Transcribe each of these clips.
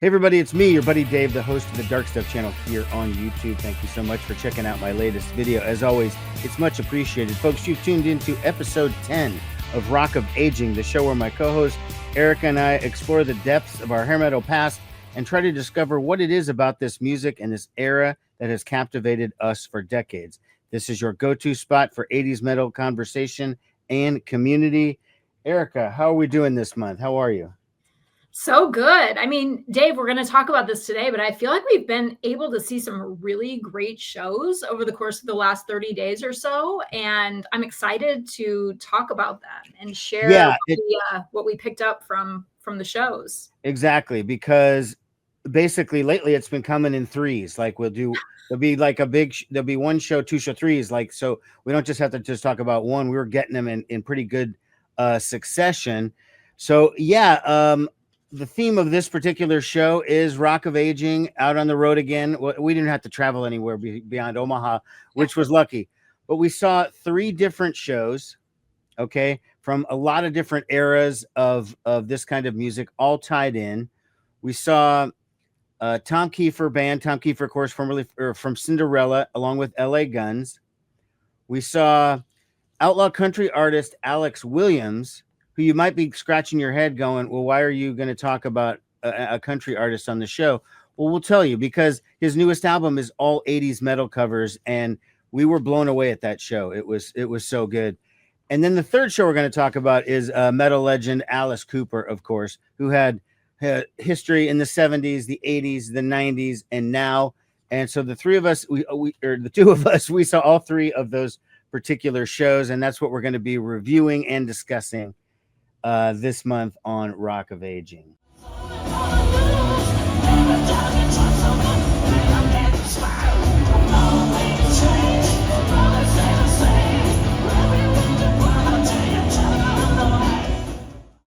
Hey everybody, it's me, your buddy Dave, the host of the Dark Stuff channel here on YouTube. Thank you so much for checking out my latest video. As always, it's much appreciated. Folks, you've tuned into episode 10 of Rock of Aging, the show where my co-host Erica and I explore the depths of our hair metal past and try to discover what it is about this music and this era that has captivated us for decades. This is your go-to spot for 80s metal conversation and community. Erica, how are we doing this month? How are you? So good. I mean, Dave, we're going to talk about this today, but I feel like we've been able to see some really great shows over the course of the last 30 days or so. And I'm excited to talk about them and share what we picked up from the shows. Exactly. Because basically lately it's been coming in threes. Like there'll be like there'll be one show, two show, threes. Like, so we don't just have to just talk about one. We were getting them in pretty good succession. So yeah, the theme of this particular show is Rock of Aging, out on the road again. We didn't have to travel anywhere beyond Omaha, which was lucky. But we saw 3 different shows, okay, from a lot of different eras of this kind of music, all tied in. We saw Tom Keifer band, Tom Keifer, of course, formerly from Cinderella, along with L.A. Guns. We saw outlaw country artist Alex Williams, who you might be scratching your head going, well, why are you going to talk about a country artist on the show? Well, we'll tell you, because his newest album is all 80s metal covers, and we were blown away at that show. It was so good. And then the third show we're going to talk about is metal legend Alice Cooper, of course, who had history in the 70s, the 80s, the 90s, and now. And so the three of us, the two of us, we saw all 3 of those particular shows, and that's what we're going to be reviewing and discussing this month on Rock of Aging.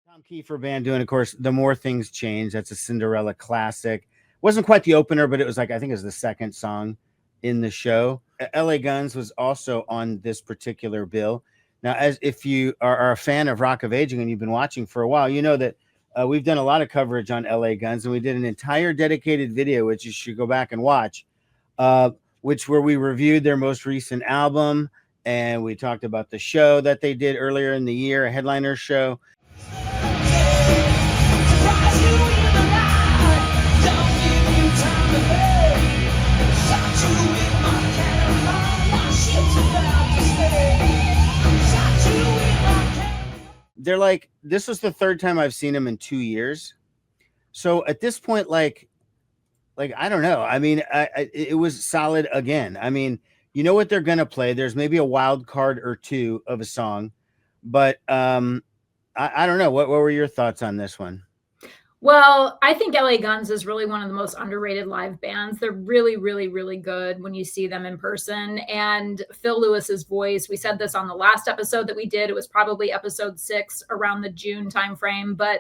Tom Keifer band doing, of course, The More Things Change. That's a Cinderella classic. Wasn't quite the opener, but it was like, I think it was the second song in the show. L.A. Guns was also on this particular bill. Now, as if you are a fan of Rock of Aging and you've been watching for a while, you know that we've done a lot of coverage on L.A. Guns, and we did an entire dedicated video, which you should go back and watch, where we reviewed their most recent album, and we talked about the show that they did earlier in the year, a headliner show. They're like, this was the 3rd time I've seen them in 2 years. So at this point, like I don't know. I mean, it was solid again. I mean, you know what they're gonna play. There's maybe a wild card or 2 of a song, but I don't know. What were your thoughts on this one? Well, I think L.A. Guns is really one of the most underrated live bands. They're really, really, really good when you see them in person. And Phil Lewis's voice, we said this on the last episode that we did. It was probably episode 6 around the June timeframe. But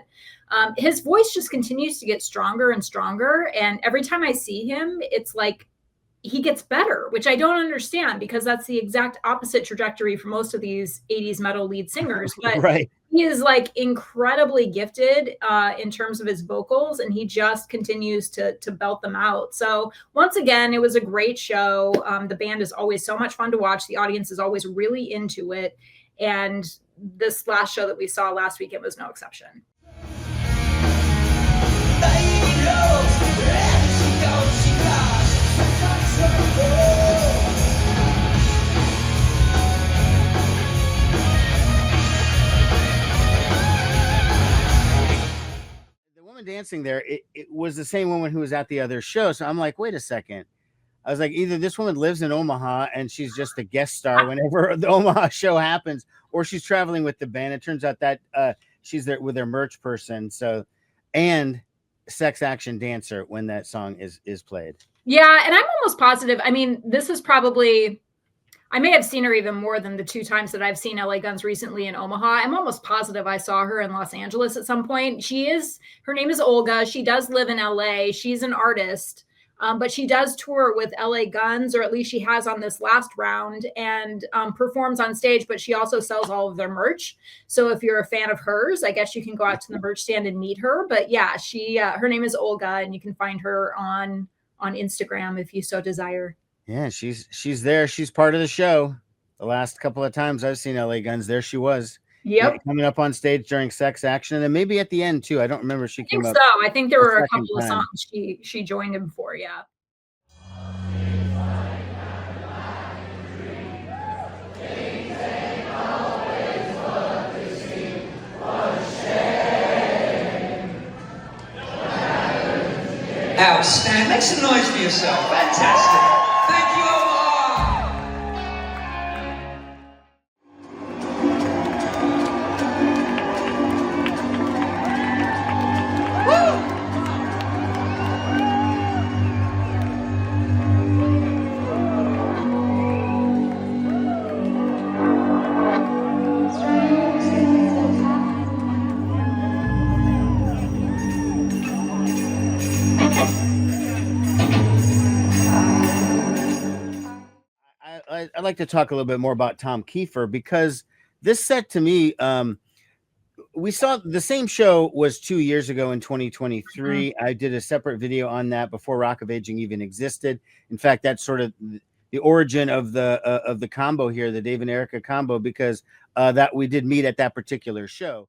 his voice just continues to get stronger and stronger. And every time I see him, it's like he gets better, which I don't understand, because that's the exact opposite trajectory for most of these 80s metal lead singers. But right. He is like incredibly gifted in terms of his vocals, and he just continues to belt them out. So once again, it was a great show. The band is always so much fun to watch. The audience is always really into it. And this last show that we saw last week, it was no exception. The woman dancing there, it was the same woman who was at the other show. So I'm like, wait a second. I was like, either this woman lives in Omaha and she's just a guest star whenever the Omaha show happens, or she's traveling with the band. It turns out that she's there with their merch person. So, and sex action dancer when that song is played. Yeah, and I'm almost positive. I mean, this is probably, I may have seen her even more than the 2 times that I've seen L.A. Guns recently in Omaha. I'm almost positive I saw her in Los Angeles at some point. Her name is Olga. She does live in L.A. She's an artist. But she does tour with L.A. Guns, or at least she has on this last round, and performs on stage, but she also sells all of their merch. So if you're a fan of hers, I guess you can go out to the merch stand and meet her. But yeah, her name is Olga, and you can find her on Instagram if you so desire. Yeah, she's there. She's part of the show. The last couple of times I've seen L.A. Guns, there she was. Yep. Coming up on stage during Sex Action, and then maybe at the end too. I don't remember if she came up. I think there were a couple of songs she joined him for. Yeah. Outstanding. Make some noise for yourself. Fantastic. Thank you, Omar. Woo! I'd like to talk a little bit more about Tom Keifer, because this set to me, we saw the same show was 2 years ago in 2023. Mm-hmm. I did a separate video on that before Rock of Aging even existed. In fact, that's sort of the origin of the combo here, the Dave and Erica combo, because that we did meet at that particular show.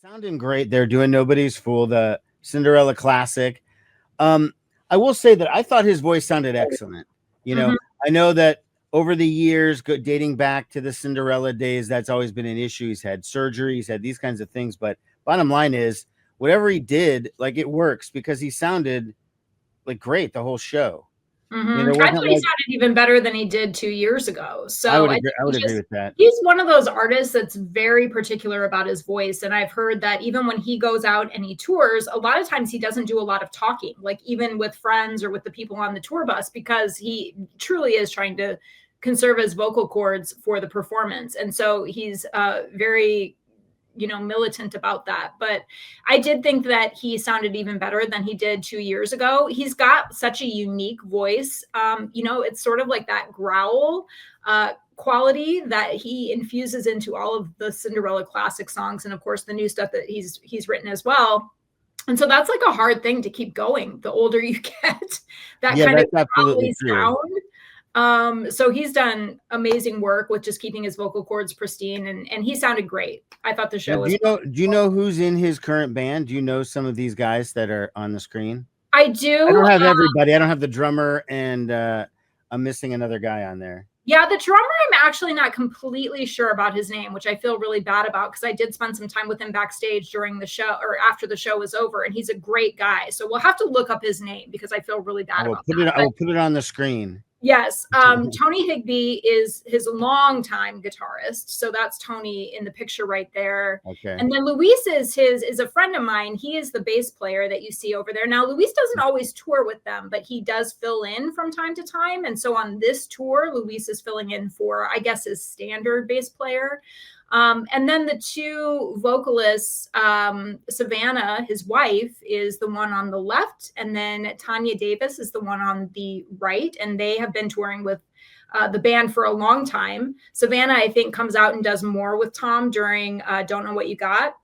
Sounding great. They're doing Nobody's Fool, the Cinderella classic. I will say that I thought his voice sounded excellent. I know that over the years, dating back to the Cinderella days, that's always been an issue. He's had surgery, he's had these kinds of things, but bottom line is, whatever he did, like, it works, because he sounded like great the whole show. Mm-hmm. I thought he sounded even better than he did 2 years ago. So I would agree with that. He's one of those artists that's very particular about his voice. And I've heard that even when he goes out and he tours, a lot of times he doesn't do a lot of talking, like even with friends or with the people on the tour bus, because he truly is trying to conserve his vocal cords for the performance. And so he's very militant about that. But I did think that he sounded even better than he did 2 years ago. He's got such a unique voice. It's sort of like that growl quality that he infuses into all of the Cinderella classic songs, and of course the new stuff that he's written as well. And so that's like a hard thing to keep going the older you get. That kind of growly sound. So he's done amazing work with just keeping his vocal cords pristine, and he sounded great. I thought the show was. Do you know who's in his current band? Do you know some of these guys that are on the screen? I do. I don't have everybody. I don't have the drummer, and I'm missing another guy on there. Yeah, the drummer, I'm actually not completely sure about his name, which I feel really bad about, because I did spend some time with him backstage during the show, or after the show was over, and he's a great guy. So we'll have to look up his name, because I feel really bad about that. I will put it on the screen. Yes. Tony Higbee is his longtime guitarist. So that's Tony in the picture right there. Okay. And then Luis is a friend of mine. He is the bass player that you see over there. Now, Luis doesn't always tour with them, but he does fill in from time to time. And so on this tour, Luis is filling in for, I guess, his standard bass player. And then the two vocalists, Savannah, his wife, is the one on the left, and then Tanya Davis is the one on the right, and they have been touring with the band for a long time. Savannah, I think, comes out and does more with Tom during Don't Know What You Got.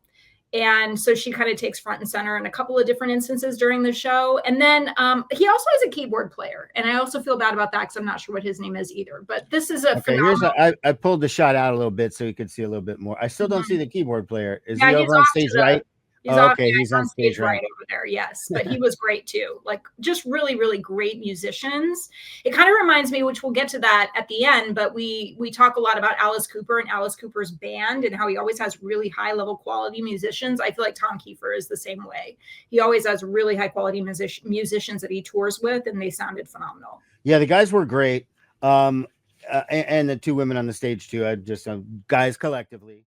And so she kind of takes front and center in a couple of different instances during the show. And then he also has a keyboard player. And I also feel bad about that, because I'm not sure what his name is either. But this is a phenomenal. I pulled the shot out a little bit so you could see a little bit more. I still don't see the keyboard player. Is he over on stage right? He's he's on stage right over there. Yes. But he was great too. Like, just really, really great musicians. It kind of reminds me, which we'll get to that at the end, but we talk a lot about Alice Cooper and Alice Cooper's band, and how he always has really high level quality musicians. I feel like Tom Keifer is the same way. He always has really high quality musicians that he tours with, and they sounded phenomenal. Yeah, the guys were great. And the two women on the stage too. Just guys collectively.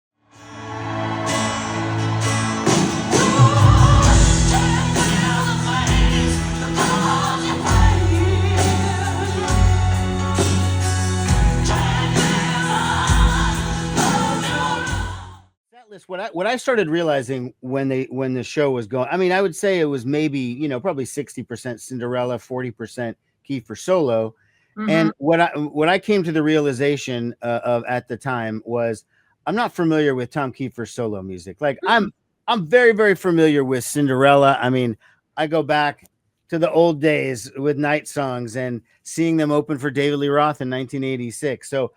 what I started realizing when the show was going, I mean, I would say it was maybe, you know, probably 60% Cinderella, 40% Keifer solo. Mhm. And what I came to the realization of at the time was I'm not familiar with Tom Keifer's solo music. Like Mm. I'm very, very familiar with Cinderella. I mean, I go back to the old days with Night Songs and seeing them open for David Lee Roth in 1986. So,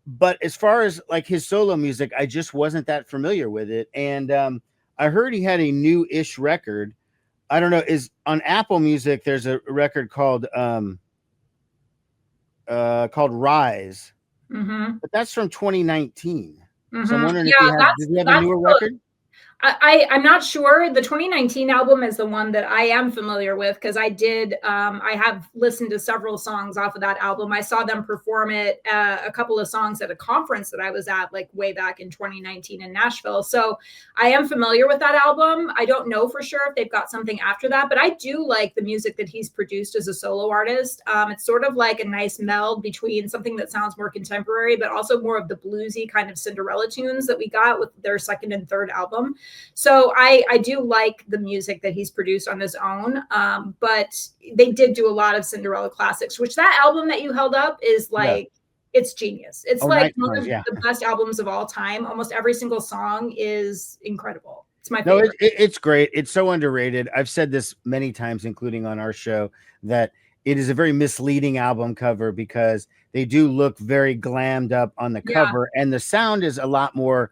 but as far as like his solo music, I just wasn't that familiar with it. And I heard he had a new-ish record. I don't know, is on Apple Music, there's a record called Rise, Mhm. but that's from 2019. So I'm Mhm. wondering if Yeah, did he have a that's newer record? I'm not sure. The 2019 album is the one that I am familiar with because I have listened to several songs off of that album. I saw them perform it, a couple of songs at a conference that I was at like way back in 2019 in Nashville. So I am familiar with that album. I don't know for sure if they've got something after that, but I do like the music that he's produced as a solo artist. It's sort of like a nice meld between something that sounds more contemporary, but also more of the bluesy kind of Cinderella tunes that we got with their second and third album. So I do like the music that he's produced on his own, but they did do a lot of Cinderella classics, which that album that you held up is Yeah. like, it's genius. It's Oh, like Night one Songs, of yeah. the best albums of all time. Almost every single song is incredible. It's my No, favorite. it's great. It's so underrated. I've said this many times, including on our show, that it is a very misleading album cover because they do look very glammed up on the Yeah. cover, and the sound is a lot more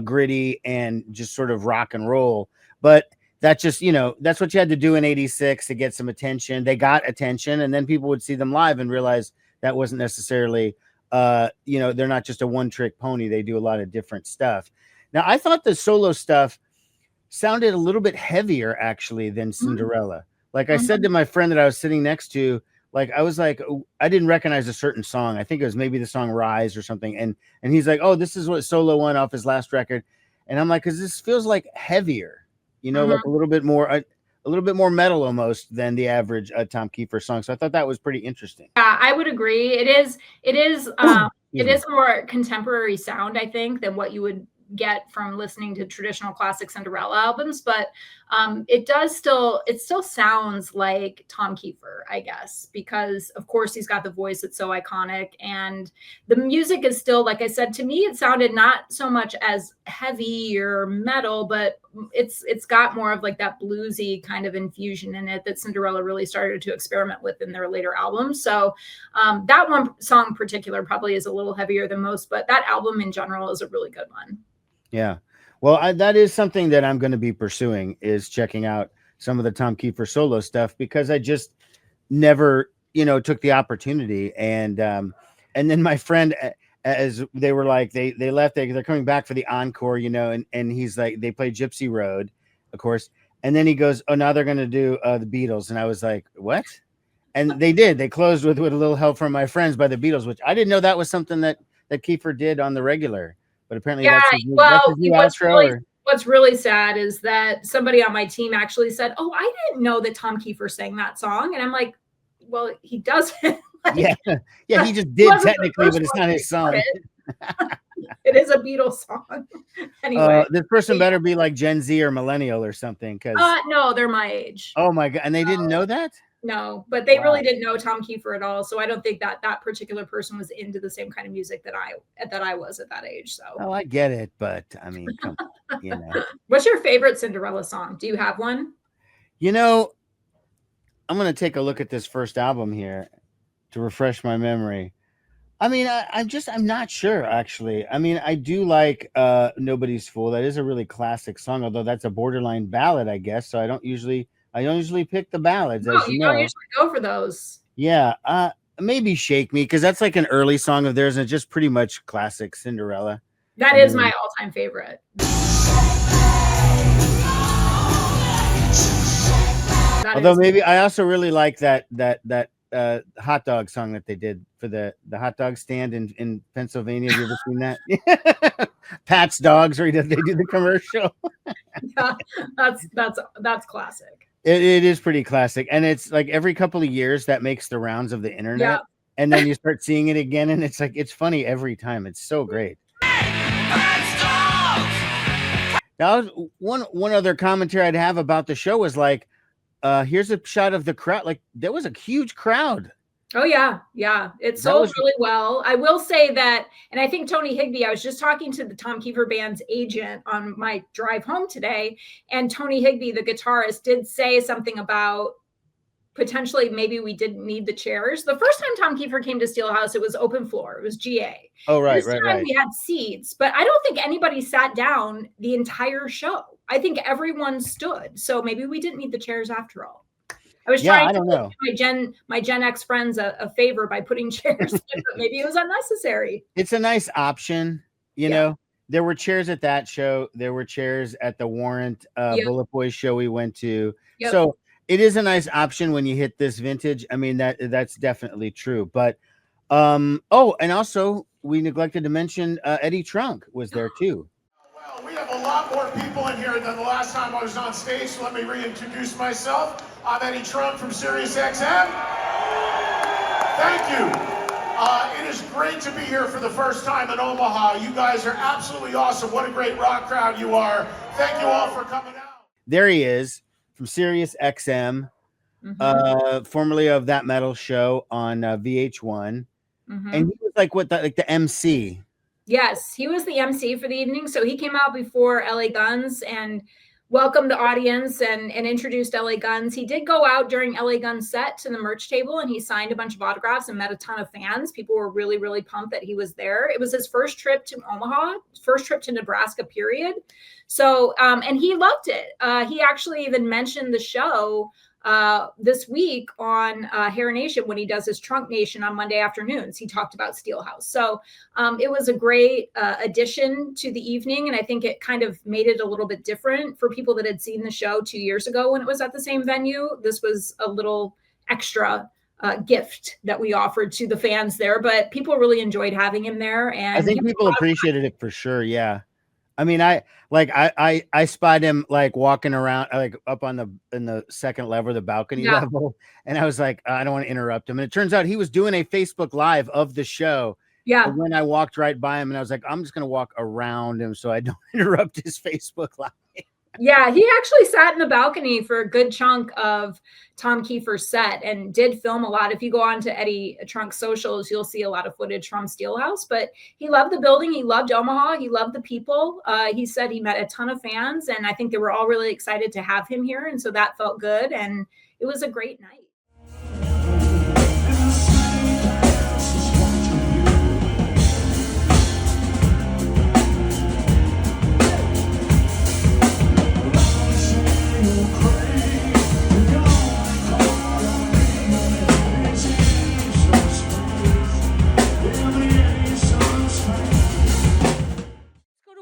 gritty and just sort of rock and roll. But that just, you know, that's what you had to do in '86 to get some attention. They got attention, and then people would see them live and realize that wasn't necessarily, you know, they're not just a one-trick pony. They do a lot of different stuff. Now, I thought the solo stuff sounded a little bit heavier actually than Mhm. Cinderella. Like I said Mhm. to my friend that I was sitting next to, like I was like, "Oh," I didn't recognize a certain song. I think it was maybe the song Rise or something. And he's like, "Oh, this is what solo one off his last record." And I'm like, "Cause this feels like heavier, you know, like Mhm. a little bit more metal almost than the average Tom Keifer song." So I thought that was pretty interesting. Yeah, I would agree. It Excuse me. is a more contemporary sound, I think, than what you would get from listening to traditional classic Cinderella albums, but it still sounds like Tom Keifer, I guess, because of course he's got the voice that's so iconic, and the music is still, like I said, to me it sounded not so much as heavy or metal, but it's got more of like that bluesy kind of infusion in it that Cinderella really started to experiment with in their later albums. So that one song in particular probably is a little heavier than most, but that album in general is a really good one. Yeah. Well, that is something that I'm going to be pursuing is checking out some of the Tom Keifer solo stuff because I just never, you know, took the opportunity. And then my friend, as they were like, they left, they're coming back for the encore, you know, and he's like, they play Gypsy Road, of course. And then he goes, "Oh, now they're going to do the Beatles." And I was like, "What?" And they did. They closed with a little help from my friends by the Beatles, which I didn't know that was something that Kiefer did on the regular. But apparently Yeah, that's his well, new outro. Or what's really sad is that somebody on my team actually said, "Oh, I didn't know that Tom Keifer sang that song." And I'm like, "Well, he doesn't." yeah, Like, yeah, he just he did wasn't the technically, first but it's one not to his record song. it. It is a Beatles song. Anyway, This person better be like Gen Z or millennial or something, because no, they're my age. oh my god, and they didn't know that. No, but they really Wow. didn't know Tom Keifer at all. So I don't think that that particular person was into the same kind of music that I was at that age. So, Oh, I get it, but I mean, come on, you know. what's your favorite Cinderella song? Do you have one? You know, I'm gonna take a look at this first album here to refresh my memory. I mean, I'm not sure actually. I mean, I do like Nobody's Fool. That is a really classic song, although that's a borderline ballad, I guess. So I don't usually pick the ballads, No, as you you don't know. usually go for those. Yeah, maybe Shake Me, because that's like an early song of theirs and it's just pretty much classic Cinderella. That And is my then all-time favorite. That although is maybe I also really like that hot dog song that they did for the hot dog stand in Pennsylvania. Have you ever seen that? Pat's Dogs, where they do the commercial. yeah, that's classic. It is pretty classic, and it's like every couple of years that makes the rounds of the Yeah. internet, and then you start seeing it again, and it's like it's funny every time. It's so great. Pat's Dogs! Now, one other commentary I'd have about the show was like, here's a shot of the crowd. Like there was a huge crowd. Oh yeah, yeah. It sold really well. I will say that, and I think Tony Higbee, I was just talking to the Tom Keifer band's agent on my drive home today, and Tony Higbee, the guitarist, did say something about potentially maybe we didn't need the chairs. The first time Tom Keifer came to Steelhouse, it was open floor. It was GA. Oh, right, this time we had seats, but I don't think anybody sat down the entire show. I think everyone stood. So maybe we didn't need the chairs after all. I was trying to do my Gen X friends a favor by putting chairs in, but maybe it was unnecessary. It's a nice option, you know. There were chairs at that show. There were chairs at the Warrant Bullet Boys show we went to. So it is a nice option when you hit this vintage. I mean, that's definitely true. But and also we neglected to mention Eddie Trunk was there too. Well, we have a lot more people in here than the last time I was on stage, so let me reintroduce myself. I'm Eddie Trunk from Sirius XM. Thank you. It is great to be here for the first time in Omaha. You guys are absolutely awesome. What a great rock crowd you are. Thank you all for coming out. There he is from Sirius XM, formerly of That Metal Show on VH1. And he was like the MC. Yes, he was the MC for the evening. So he came out before L.A. Guns and welcomed the audience and introduced L.A. Guns. He did go out during L.A. Guns set to the merch table and he signed a bunch of autographs and met a ton of fans. People were really, really pumped that he was there. It was his first trip to Omaha, first trip to Nebraska, period. So, and he loved it. He actually even mentioned the show this week on Hair Nation when he does his Trunk Nation on Monday afternoons. He talked about Steelhouse. So it was a great addition to the evening. And I think it kind of made it a little bit different for people that had seen the show 2 years ago when it was at the same venue. This was a little extra gift that we offered to the fans there, but people really enjoyed having him there. And I think people appreciated it for sure. Yeah. I mean, I spied him like walking around like up in the second level, the balcony level. And I was like, I don't want to interrupt him. And it turns out he was doing a Facebook Live of the show. Yeah. And when I walked right by him and I was like, I'm just going to walk around him so I don't interrupt his Facebook Live. Yeah, he actually sat in the balcony for a good chunk of Tom Keifer's set and did film a lot. If you go on to Eddie Trunk's socials, you'll see a lot of footage from Steelhouse. But he loved the building. He loved Omaha. He loved the people. He said he met a ton of fans, and I think they were all really excited to have him here. And so that felt good. And it was a great night.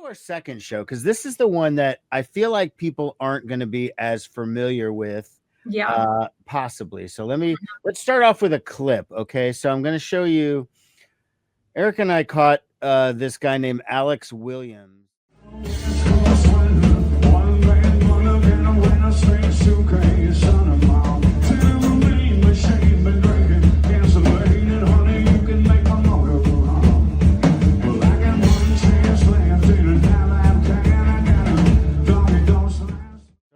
Our second show, because this is the one that I feel like people aren't going to be as familiar with, possibly. So let's start off with a clip. Okay, so I'm going to show you. Eric and I caught this guy named Alex Williams.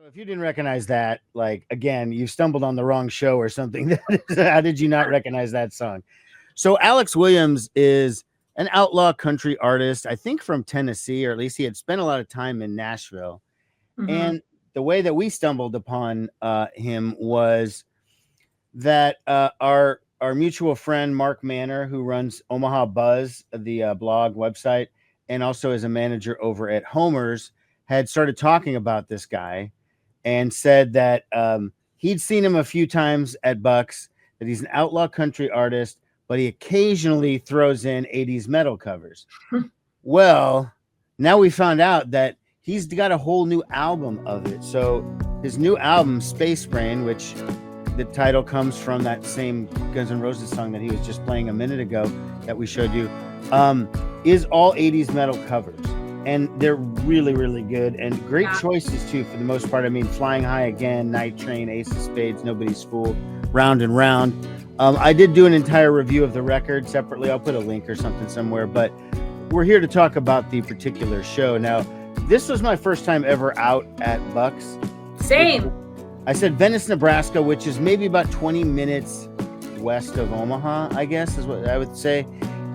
If you didn't recognize that, like, again, you stumbled on the wrong show or something. How did you not recognize that song? So Alex Williams is an outlaw country artist, I think from Tennessee, or at least he had spent a lot of time in Nashville. And the way that we stumbled upon him was that our mutual friend, Mark Manor, who runs Omaha Buzz, the blog website, and also is a manager over at Homer's, had started talking about this guy and said that he'd seen him a few times at Bucks, that he's an outlaw country artist, but he occasionally throws in 80s metal covers. Well, now we found out that he's got a whole new album of it. So his new album, Space Brain, which the title comes from that same Guns N' Roses song that he was just playing a minute ago that we showed you, is all 80s metal covers. And they're really, really good and great choices too, for the most part. I mean, Flying High Again, Night Train, Ace of Spades, Nobody's Fool, Round and Round. I did do an entire review of the record separately. I'll put a link or something somewhere, but we're here to talk about the particular show. Now, this was my first time ever out at Bucks. Same. I said Venice, Nebraska, which is maybe about 20 minutes west of Omaha, I guess is what I would say.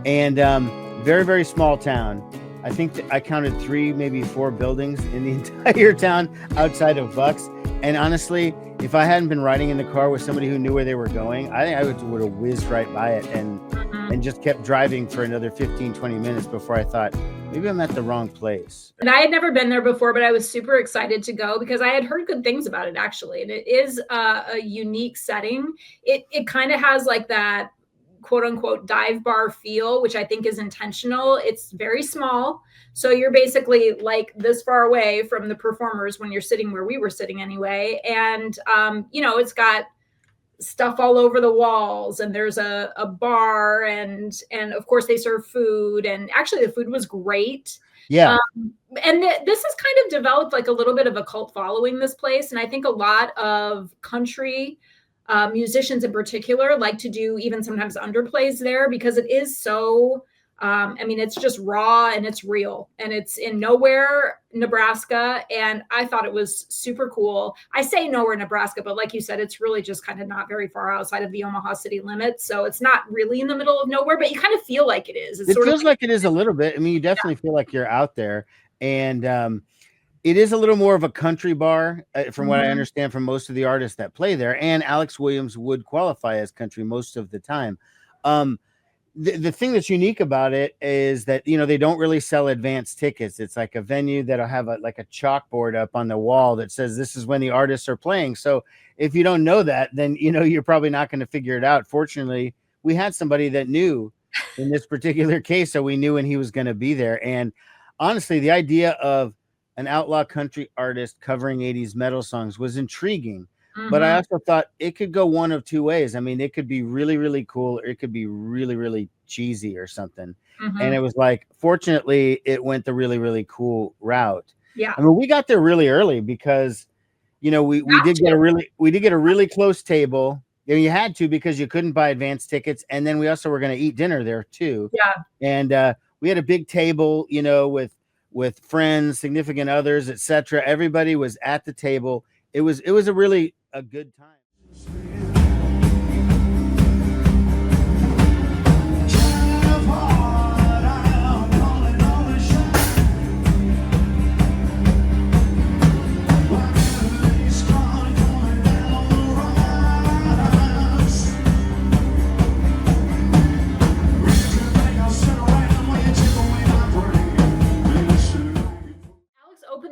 And very, very small town. I think I counted 3, maybe 4 buildings in the entire town outside of Bucks. And honestly, if I hadn't been riding in the car with somebody who knew where they were going, I think I would have whizzed right by it and just kept driving for another 15, 20 minutes before I thought, maybe I'm at the wrong place. And I had never been there before, but I was super excited to go because I had heard good things about it, actually. And it is a unique setting. It kind of has like that quote unquote dive bar feel, which I think is intentional. It's very small. So you're basically like this far away from the performers when you're sitting where we were sitting anyway. And, it's got stuff all over the walls, and there's a bar, and of course they serve food, and actually the food was great. Yeah. And this has kind of developed like a little bit of a cult following, this place. And I think a lot of country musicians in particular like to do even sometimes underplays there because it is so, it's just raw and it's real, and it's in nowhere, Nebraska. And I thought it was super cool. I say nowhere, Nebraska, but like you said, it's really just kind of not very far outside of the Omaha city limits. So it's not really in the middle of nowhere, but you kind of feel like it is. It feels like it is a little bit. I mean, you definitely feel like you're out there. And it is a little more of a country bar, from what I understand from most of the artists that play there. And Alex Williams would qualify as country most of the time. The thing that's unique about it is that, they don't really sell advance tickets. It's like a venue that'll have a chalkboard up on the wall that says this is when the artists are playing. So if you don't know that, then, you're probably not going to figure it out. Fortunately, we had somebody that knew in this particular case, so we knew when he was going to be there. And honestly, the idea of an outlaw country artist covering 80s metal songs was intriguing. But I also thought it could go one of 2 ways. I mean, it could be really, really cool, or it could be really, really cheesy or something. And it was like, fortunately, it went the really, really cool route. Yeah. I mean, we got there really early because, we did get a really close table. You had to, because you couldn't buy advance tickets. And then we also were going to eat dinner there too. Yeah. And we had a big table, with friends, significant others, etc. Everybody was at the table. It was a good time.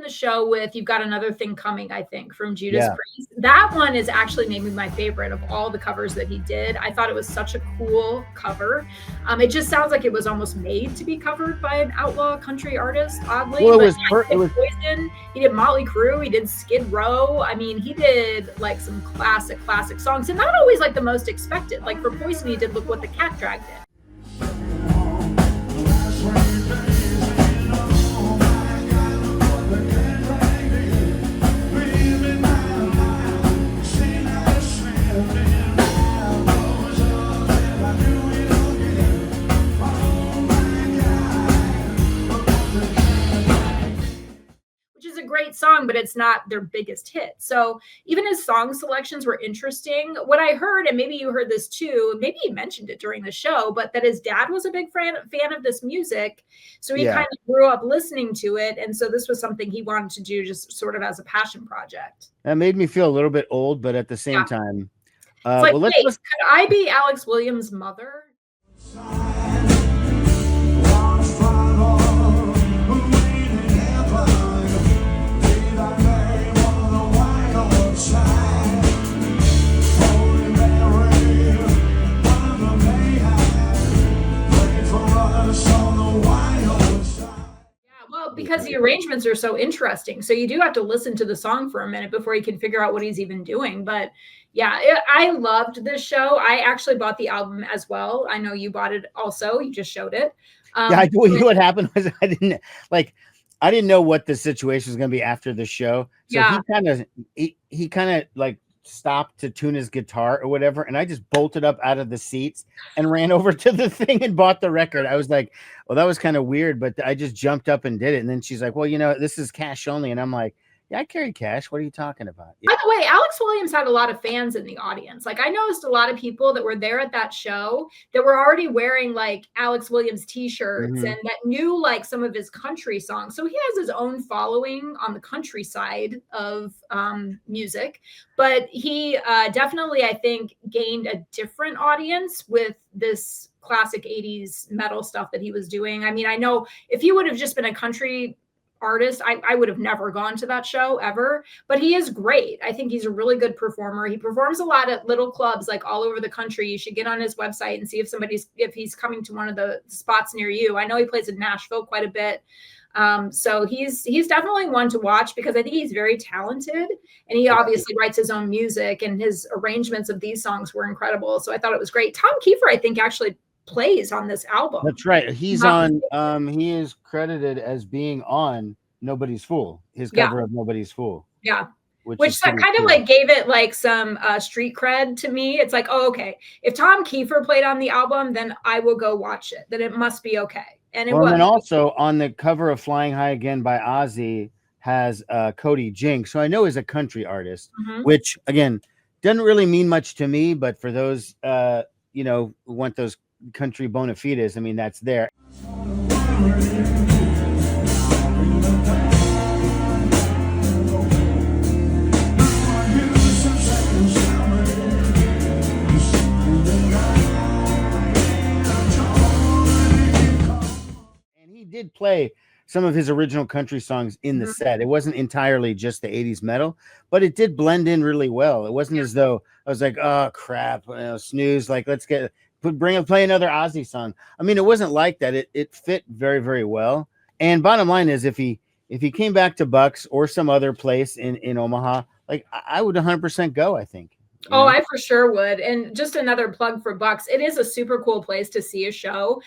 The show with You've Got Another Thing Coming, I think, from Judas Priest. That one is actually maybe my favorite of all the covers that he did. I thought it was such a cool cover. It just sounds like it was almost made to be covered by an outlaw country artist, oddly. Well, it was Poison. He did Mötley Crüe. He did Skid Row. I mean, he did like some classic songs, and not always like the most expected. Like for Poison, he did Look What the Cat Dragged In. Great song, but it's not their biggest hit. So even his song selections were interesting. What I heard, and maybe you heard this too, maybe he mentioned it during the show, but that his dad was a big fan of this music. So he kind of grew up listening to it. And so this was something he wanted to do just sort of as a passion project. That made me feel a little bit old, but at the same time, it's like, wait, could I be Alex Williams' mother? Because the arrangements are so interesting. So you do have to listen to the song for a minute before you can figure out what he's even doing. But yeah, I loved this show. I actually bought the album as well. I know you bought it also. You just showed it. What happened was I didn't know what the situation was going to be after the show. So he kind of like stopped to tune his guitar or whatever, and I just bolted up out of the seats and ran over to the thing and bought the record. I was like, well, that was kind of weird, but I just jumped up and did it. And then she's like, well, this is cash only. And I'm like, yeah, I carry cash. What are you talking about? By the way, Alex Williams had a lot of fans in the audience. Like I noticed a lot of people that were there at that show that were already wearing like Alex Williams t-shirts and that knew like some of his country songs. So he has his own following on the country side of music, but he definitely, I think, gained a different audience with this classic 80s metal stuff that he was doing. I mean, I know if he would have just been a country artist, I would have never gone to that show ever, but he is great. I think he's a really good performer. He performs a lot at little clubs like all over the country. You should get on his website and see if he's coming to one of the spots near you. I know he plays in Nashville quite a bit. So he's definitely one to watch because I think he's very talented and he obviously writes his own music and his arrangements of these songs were incredible. So I thought it was great. Tom Keifer, I think, actually plays on this album. That's right. He's on he is credited as being on Nobody's Fool, his cover of Nobody's Fool. Yeah. Which kind of like gave it like some street cred to me. It's like, oh, okay. If Tom Keifer played on the album, then I will go watch it. Then it must be okay. And it was. And also on the cover of Flying High Again by Ozzy has Cody Jinks, who I know is a country artist, which again doesn't really mean much to me, but for those who want those country bona fides, I mean, that's there. And he did play some of his original country songs in the set. It wasn't entirely just the 80s metal, but it did blend in really well. It wasn't as though I was like, oh crap, snooze, like let's play another Ozzy song. I mean, it wasn't like that. It fit very, very well. And bottom line is, if he came back to Bucks or some other place in Omaha, like I would 100% go, I think. Oh, I for sure would. And just another plug for Bucks. It is a super cool place to see a show.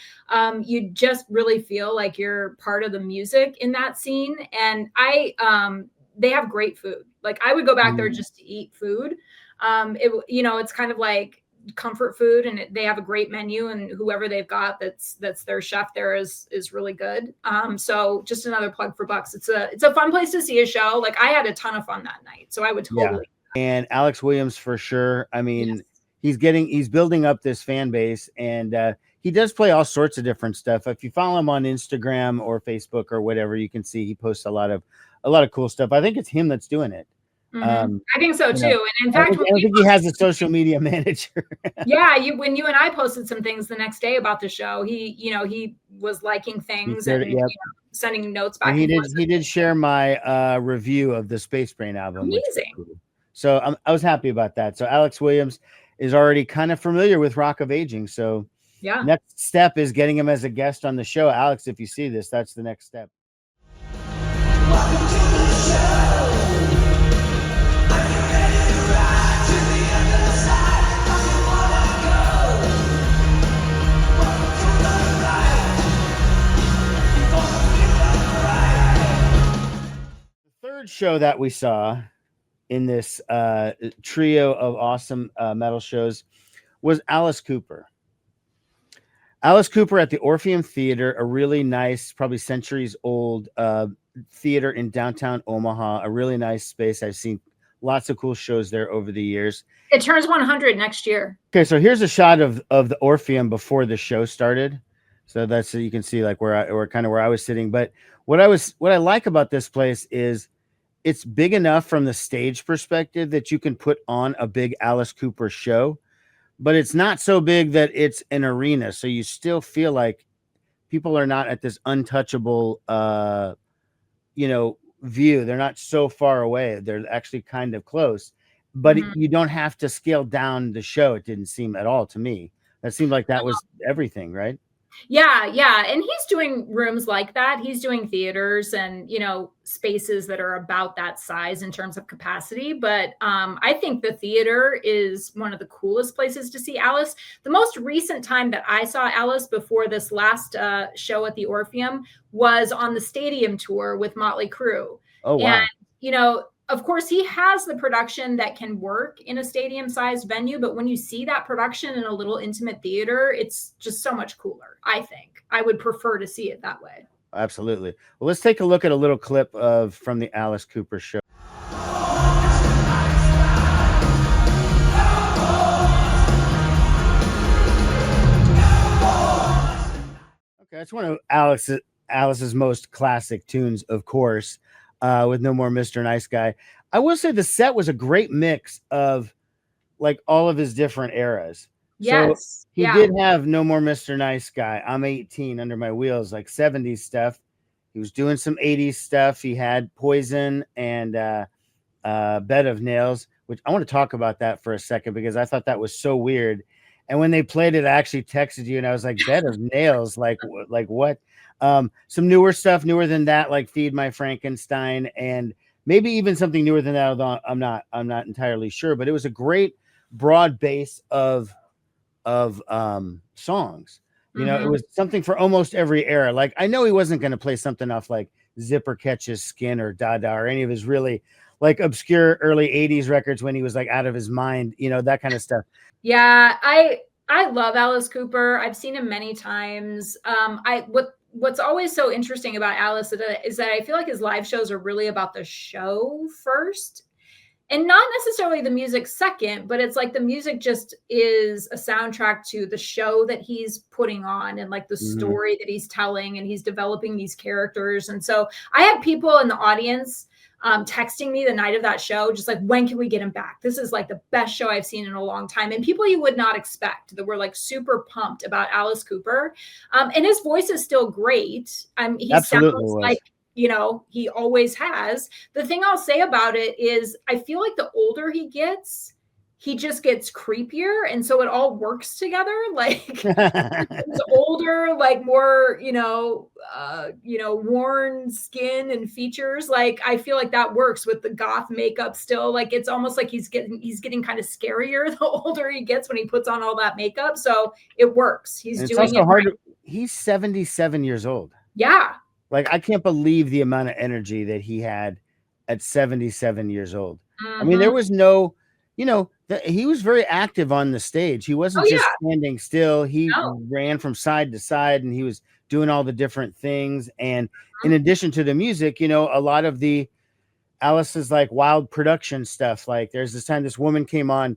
You just really feel like you're part of the music in that scene. And they have great food. Like I would go back there just to eat food. It's kind of like comfort food, and they have a great menu, and whoever they've got that's their chef there is really good. So just another plug for Bucks. It's a fun place to see a show. Like I had a ton of fun that night, so I would totally. And Alex Williams for sure. I mean, he's building up this fan base, and he does play all sorts of different stuff. If you follow him on Instagram or Facebook or whatever, you can see he posts a lot of cool stuff. I think it's him that's doing it. I think so too. And in fact, I think he has a social media manager. When you and I posted some things the next day about the show, he was liking things and sending notes back. And he did share my review of the Space Brain album. Amazing. Cool. So I was happy about that. So Alex Williams is already kind of familiar with Rock of Aging. So next step is getting him as a guest on the show. Alex, if you see this, that's the next step. Welcome to the show. Third show that we saw in this trio of awesome metal shows was Alice Cooper. Alice Cooper at the Orpheum Theater, a really nice, probably centuries old theater in downtown Omaha, a really nice space. I've seen lots of cool shows there over the years. It turns 100 next year. Okay, so here's a shot of the Orpheum before the show started. So that's so you can see like where I was sitting. But what I like about this place is it's big enough from the stage perspective that you can put on a big Alice Cooper show, but it's not so big that it's an arena. So you still feel like people are not at this untouchable, view. They're not so far away. They're actually kind of close, but you don't have to scale down the show. It didn't seem at all to me. That seemed like that was everything, right? Yeah. And he's doing rooms like that. He's doing theaters and, spaces that are about that size in terms of capacity. But I think the theater is one of the coolest places to see Alice. The most recent time that I saw Alice before this last show at the Orpheum was on the stadium tour with Mötley Crüe. Oh, wow. And, of course, he has the production that can work in a stadium-sized venue, but when you see that production in a little intimate theater, it's just so much cooler, I think. I would prefer to see it that way. Absolutely. Well, let's take a look at a little clip from the Alice Cooper show. Okay, it's one of Alice's most classic tunes, of course, with No More Mr. Nice Guy. I will say the set was a great mix of like all of his different eras. Yes. So he did have No More Mr. Nice Guy, I'm 18, Under My Wheels, like 70s stuff. He was doing some 80s stuff. He had Poison and Bed of Nails, which I want to talk about that for a second because I thought that was so weird. And when they played it, I actually texted you and I was like, Bed of Nails, like what? Some newer stuff, newer than that, like Feed My Frankenstein, and maybe even something newer than that. Although I'm not entirely sure, but it was a great broad base of songs. You know, it was something for almost every era. Like I know he wasn't going to play something off like Zipper Catches Skin or Dada or any of his really like obscure early 80s records when he was like out of his mind, you know, that kind of stuff. Yeah, I love Alice Cooper. I've seen him many times. What's always so interesting about Alice is that I feel like his live shows are really about the show first and not necessarily the music second, but it's like the music just is a soundtrack to the show that he's putting on and like the story that he's telling, and he's developing these characters. And so I had people in the audience texting me the night of that show, just like, when can we get him back? This is like the best show I've seen in a long time. And people you would not expect that were like super pumped about Alice Cooper. And his voice is still great. He Absolutely sounds was. like, you know, he always has. The thing I'll say about it is I feel like the older he gets, he just gets creepier. And so it all works together. Like he's older, like more, worn skin and features. Like, I feel like that works with the goth makeup still. Like, it's almost like he's getting kind of scarier the older he gets when he puts on all that makeup. So it works. He's doing it hard. right. He's 77 years old. Yeah. Like, I can't believe the amount of energy that he had at 77 years old. I mean, there was no, he was very active on the stage. He wasn't just standing still. He ran from side to side and he was doing all the different things. And in addition to the music, a lot of the Alice's like wild production stuff. Like there's this time this woman came on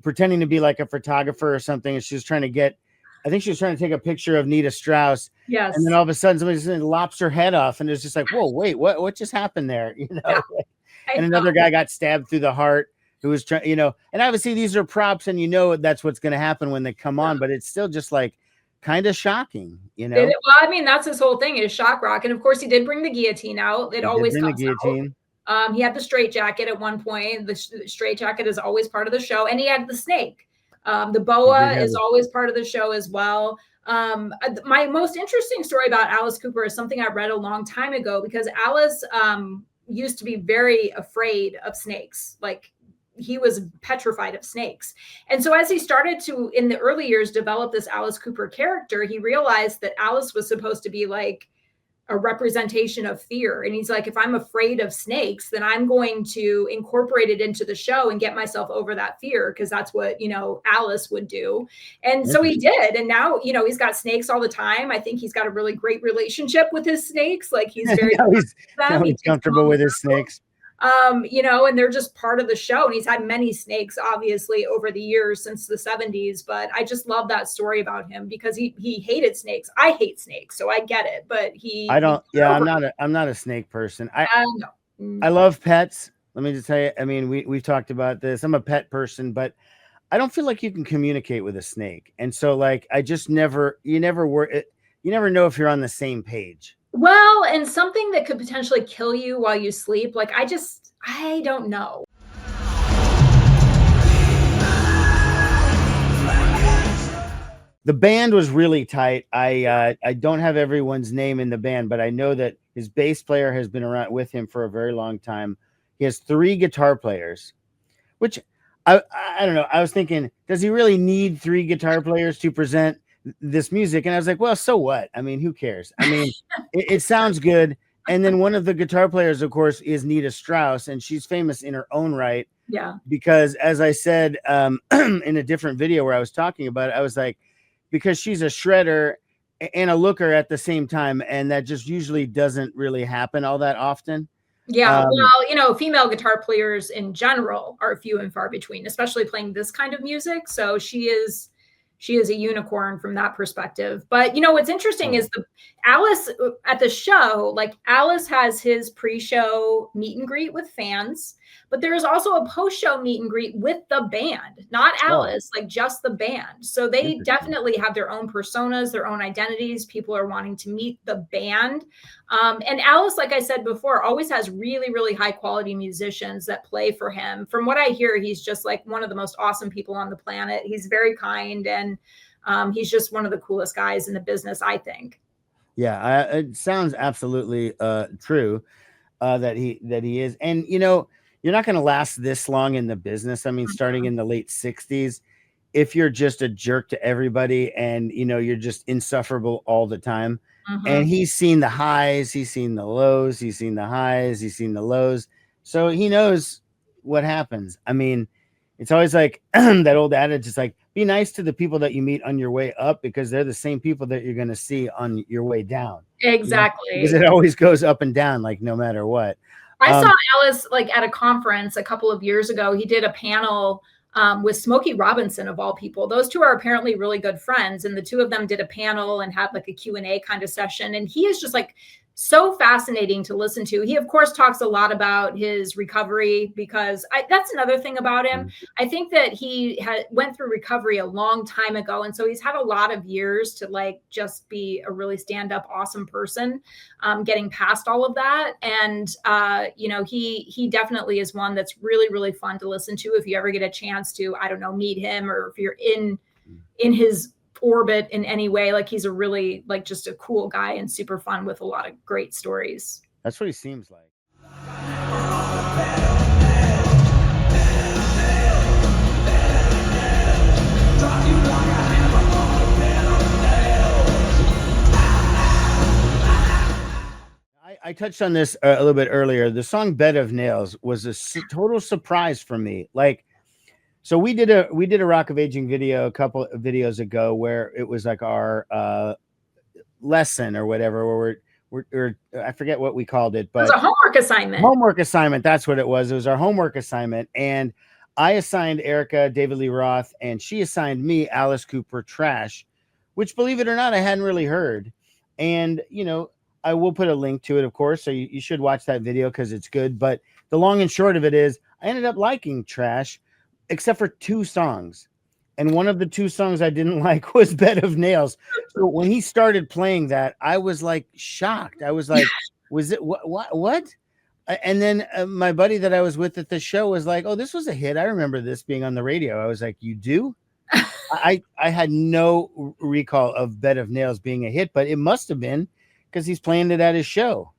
pretending to be like a photographer or something. And she was trying to I think she was trying to take a picture of Nita Strauss. Yes. And then all of a sudden somebody just lops her head off. And it's just like, whoa, wait, what just happened there? Yeah. And another guy got stabbed through the heart who was trying, and obviously these are props and that's what's going to happen when they come on, but it's still just like kind of shocking, Well, I mean, that's his whole thing is shock rock. And of course he did bring the guillotine out. It always comes the guillotine out. He had the straight jacket at one point. The straight jacket is always part of the show. And he had the snake. The boa is always part of the show as well. My most interesting story about Alice Cooper is something I read a long time ago, because Alice used to be very afraid of snakes. Like, he was petrified of snakes. And so as he started to, in the early years, develop this Alice Cooper character, he realized that Alice was supposed to be like a representation of fear. And he's like, if I'm afraid of snakes, then I'm going to incorporate it into the show and get myself over that fear, because that's what, Alice would do. And so he did. And now, he's got snakes all the time. I think he's got a really great relationship with his snakes. Like, he's very he's comfortable with his snakes. And they're just part of the show. And he's had many snakes, obviously, over the years since the 70s. But I just love that story about him, because he hated snakes. I hate snakes, so I get it. But I'm not a snake person. I love pets. Let me just tell you, I mean, we've talked about this. I'm a pet person, but I don't feel like you can communicate with a snake. And so like, you never know if you're on the same page. Well, and something that could potentially kill you while you sleep. Like, I don't know. The band was really tight. I don't have everyone's name in the band, but I know that his bass player has been around with him for a very long time. He has 3 guitar players, which I don't know. I was thinking, does he really need 3 guitar players to present this music? And I was like, well, so what? I mean, who cares? I mean, it sounds good. And then one of the guitar players, of course, is Nita Strauss, and she's famous in her own right. Yeah. Because as I said in a different video where I was talking about it, I was like, because she's a shredder and a looker at the same time, and that just usually doesn't really happen all that often. Yeah, well, female guitar players in general are few and far between, especially playing this kind of music. So she is a unicorn from that perspective. But what's interesting is Alice at the show, like Alice has his pre-show meet and greet with fans, but there is also a post-show meet and greet with the band, not Alice, like just the band. So they definitely have their own personas, their own identities. People are wanting to meet the band. And Alice, like I said before, always has really, really high quality musicians that play for him. From what I hear, he's just like one of the most awesome people on the planet. He's very kind, and he's just one of the coolest guys in the business, I think. Yeah, it sounds absolutely true that he is. And you're not going to last this long in the business. I mean, starting in the late 60s, if you're just a jerk to everybody and you're just insufferable all the time. And he's seen the highs, he's seen the lows, he's seen the highs, he's seen the lows. So he knows what happens. I mean, it's always like that old adage, it's like, be nice to the people that you meet on your way up, because they're the same people that you're going to see on your way down. Exactly. Because it always goes up and down, like no matter what. I saw Alice like at a conference a couple of years ago. He did a panel with Smokey Robinson, of all people. Those two are apparently really good friends, and the two of them did a panel and had like a Q&A kind of session. And he is just like so fascinating to listen to. He, of course, talks a lot about his recovery, because that's another thing about him. I think that he went through recovery a long time ago. And so he's had a lot of years to like just be a really stand-up, awesome person, getting past all of that. And, he definitely is one that's really, really fun to listen to if you ever get a chance to, I don't know, meet him, or if you're in his orbit in any way. Like he's a really like just a cool guy and super fun with a lot of great stories. That's what he seems like. I touched on this a little bit earlier. The song "Bed of Nails" was a total surprise for me. Like, so we did a Rock of Aging video a couple of videos ago where it was like our lesson or whatever, where we're I forget what we called it, but it was a homework assignment. Homework assignment, that's what it was. It was our homework assignment, and I assigned Erica David Lee Roth, and she assigned me Alice Cooper Trash, which, believe it or not, I hadn't really heard. And I will put a link to it, of course, so you should watch that video because it's good. But the long and short of it is, I ended up liking Trash, except for 2 songs. And one of the 2 songs I didn't like was Bed of Nails. So when he started playing that, I was like shocked. I was like, was it what? And then my buddy that I was with at the show was like, oh, this was a hit. I remember this being on the radio. I was like, you do? I had no recall of Bed of Nails being a hit, but it must have been, because he's playing it at his show.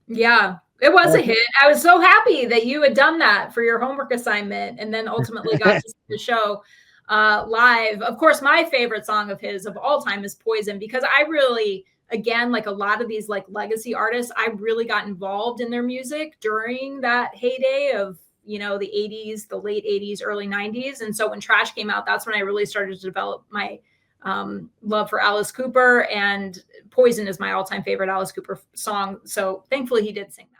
Yeah, it was a hit. I was so happy that you had done that for your homework assignment and then ultimately got to see the show live. Of course, my favorite song of his of all time is Poison, because I really, again, like a lot of these like legacy artists, I really got involved in their music during that heyday of, the 80s, the late 80s, early 90s. And so when Trash came out, that's when I really started to develop my love for Alice Cooper, and Poison is my all-time favorite Alice Cooper song. So thankfully he did sing that.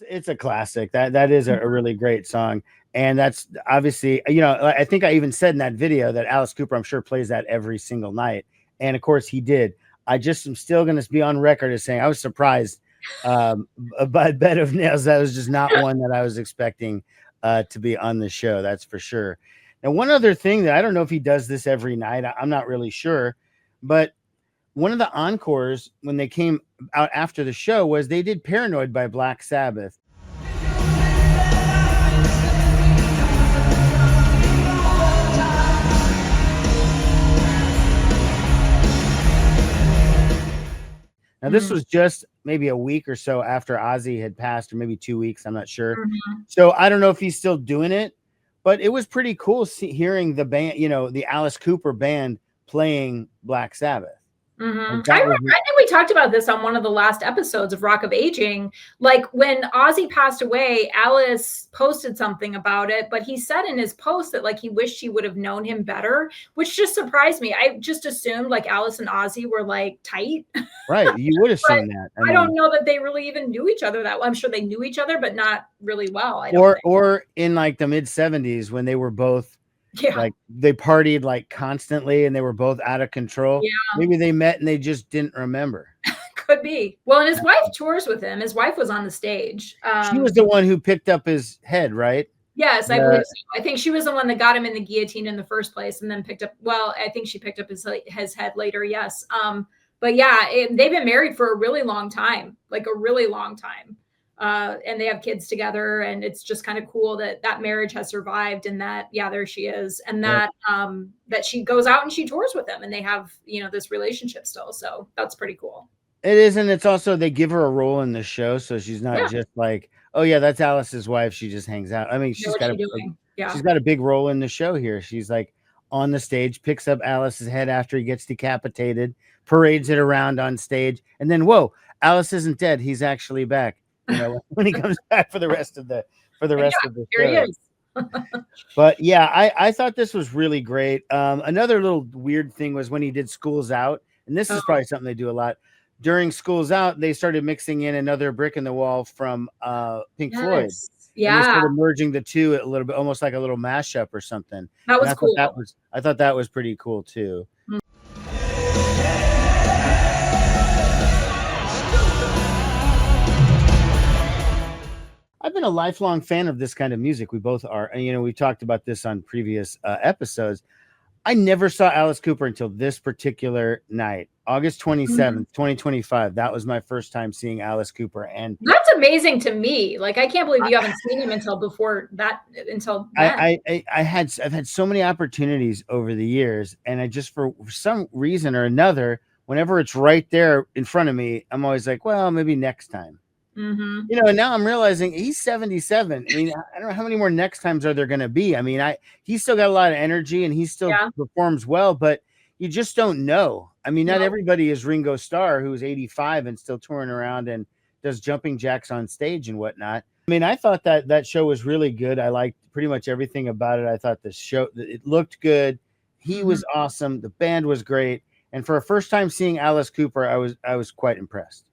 It's a classic. That is a really great song. And that's obviously, I think I even said in that video that Alice Cooper, I'm sure, plays that every single night. And of course he did. I just am still going to be on record as saying I was surprised by Bed of Nails. That was just not one that I was expecting to be on the show. That's for sure. Now, one other thing that I don't know if he does this every night, I'm not really sure, but one of the encores when they came out after the show was they did Paranoid by Black Sabbath. Now, this was just maybe a week or so after Ozzy had passed, or maybe 2 weeks. I'm not sure. So I don't know if he's still doing it, but it was pretty cool hearing the band, the Alice Cooper band playing Black Sabbath. I think we talked about this on one of the last episodes of Rock of Aging. Like when Ozzy passed away, Alice posted something about it, but he said in his post that like he wished he would have known him better, which just surprised me. I just assumed like Alice and Ozzy were like tight. Right. You would assume that. I don't know that they really even knew each other that well. I'm sure they knew each other, but not really well. Or in like the mid 70s when they were both like they partied like constantly and they were both out of control. Yeah. Maybe they met and they just didn't remember. Could be. Well, and his wife tours with him. His wife was on the stage. She was the one who picked up his head, right? Yes, I believe so. I think she was the one that got him in the guillotine in the first place and then picked up, well, I think she picked up his head later. Yes. But yeah, they've been married for a really long time, like a really long time. And they have kids together, and it's just kind of cool that that marriage has survived, and that there she is, and that that she goes out and she tours with them, and they have this relationship still. So that's pretty cool. It is, and it's also they give her a role in the show, so she's not just like, oh yeah, that's Alice's wife. She just hangs out. I mean, she's got a big role in the show here. She's like on the stage, picks up Alice's head after he gets decapitated, parades it around on stage, and then whoa, Alice isn't dead. He's actually back. When he comes back for the rest of the show. Here he is. But yeah, I thought this was really great. Another little weird thing was when he did School's Out, and this is probably something they do a lot. During School's Out, they started mixing in Another Brick in the Wall from Pink Floyd. Yeah. And they started merging the two a little bit, almost like a little mashup or something. That was cool. I thought that was pretty cool too. I've been a lifelong fan of this kind of music. We both are. And, we talked about this on previous episodes. I never saw Alice Cooper until this particular night, August 27th, 2025. That was my first time seeing Alice Cooper. And that's amazing to me. Like, I can't believe you haven't seen him until then. I've had so many opportunities over the years. And I just, for some reason or another, whenever it's right there in front of me, I'm always like, well, maybe next time. And now I'm realizing he's 77. I mean, I don't know how many more next times are there going to be. I mean, he's still got a lot of energy and he still performs well, but you just don't know. I mean, not everybody is Ringo Starr, who's 85 and still touring around and does jumping jacks on stage and whatnot. I mean, I thought that show was really good. I liked pretty much everything about it. I thought the show, it looked good. He was awesome. The band was great. And for a first time seeing Alice Cooper, I was quite impressed.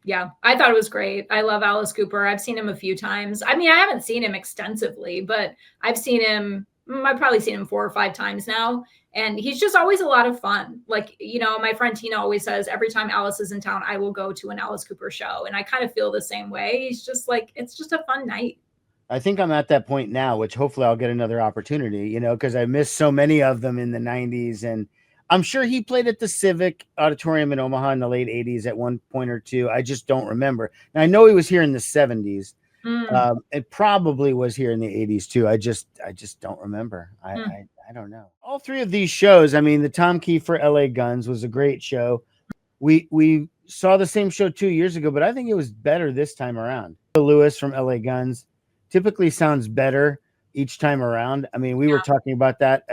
Yeah, I thought it was great. I love Alice Cooper. I've seen him a few times. I mean, I haven't seen him extensively, but I've probably seen him 4 or 5 times now. And he's just always a lot of fun. Like, my friend Tina always says, every time Alice is in town, I will go to an Alice Cooper show. And I kind of feel the same way. He's just like, it's just a fun night. I think I'm at that point now, which hopefully I'll get another opportunity, because I missed so many of them in the 90s. And I'm sure he played at the Civic Auditorium in Omaha in the late 80s at one point or two. I just don't remember. Now, I know he was here in the 70s. It probably was here in the 80s too. I just don't remember. I don't know. All 3 of these shows, I mean, the Tom Keifer L.A. Guns was a great show. We saw the same show 2 years ago, but I think it was better this time around. Lewis from L.A. Guns typically sounds better each time around. I mean, we were talking about that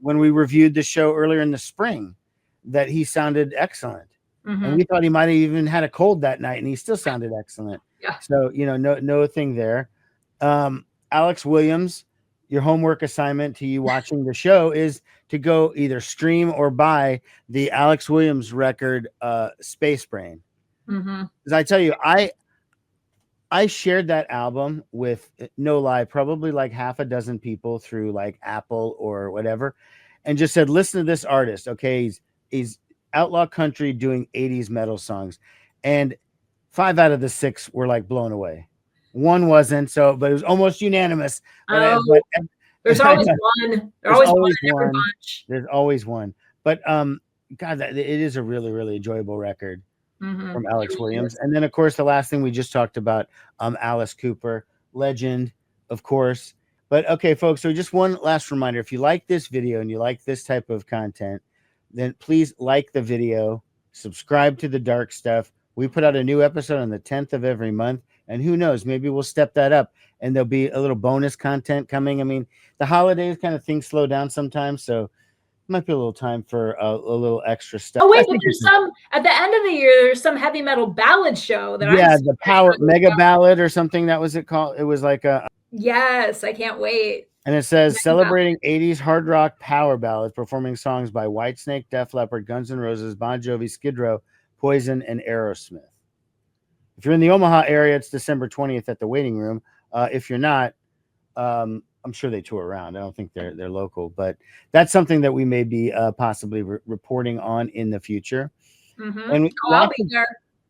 when we reviewed the show earlier in the spring, that he sounded excellent. And we thought he might have even had a cold that night and he still sounded excellent. Yeah. So, no thing there. Alex Williams, your homework assignment to you watching the show is to go either stream or buy the Alex Williams record, Space Brain. Because I tell you, I shared that album with, no lie, probably like half a dozen people through like Apple or whatever, and just said, listen to this artist. Okay. He's outlaw country doing 80s metal songs. And 5 out of the 6 were like blown away. 1 wasn't, but it was almost unanimous. There's always one. There's always one. There's always one. But God, it is a really, really enjoyable record. From Alex Williams. And then, of course, the last thing we just talked about, Alice Cooper, legend, of course. But okay, folks, so just one last reminder. If you like this video and you like this type of content, then please like the video, subscribe to the dark stuff. We put out a new episode on the 10th of every month, and who knows, maybe we'll step that up and there'll be a little bonus content coming. I mean, the holidays kind of things slow down sometimes, so it might be a little time for a little extra stuff. Oh wait, but there's some at the end of the year. There's some heavy metal ballad show that the Power Mega Ballad or something. That was it called. It was like a yes. I can't wait. And it says celebrating 80s hard rock power ballads, performing songs by Whitesnake, Def Leppard, Guns N' Roses, Bon Jovi, Skid Row, Poison, and Aerosmith. If you're in the Omaha area, it's December 20th at the Waiting Room. If you're not, I'm sure they tour around. I don't think they're local, but that's something that we may be possibly reporting on in the future. Mm-hmm. And I'll be there.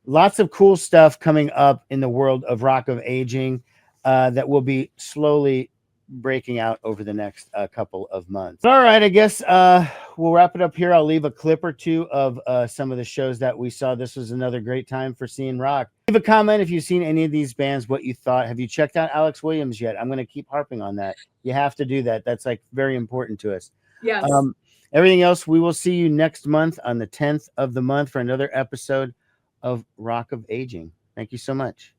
Lots of cool stuff coming up in the world of Rock of Aging that will be slowly breaking out over the next couple of months. All right, I guess we'll wrap it up here. I'll leave a clip or two of some of the shows that we saw. This was another great time for seeing rock. Leave a comment if you've seen any of these bands, what you thought. Have you checked out Alex Williams yet? I'm going to keep harping on that. You have to do that. That's like very important to us. Yes. Everything else, we will see you next month on the 10th of the month for another episode of Rock of Aging. Thank you so much.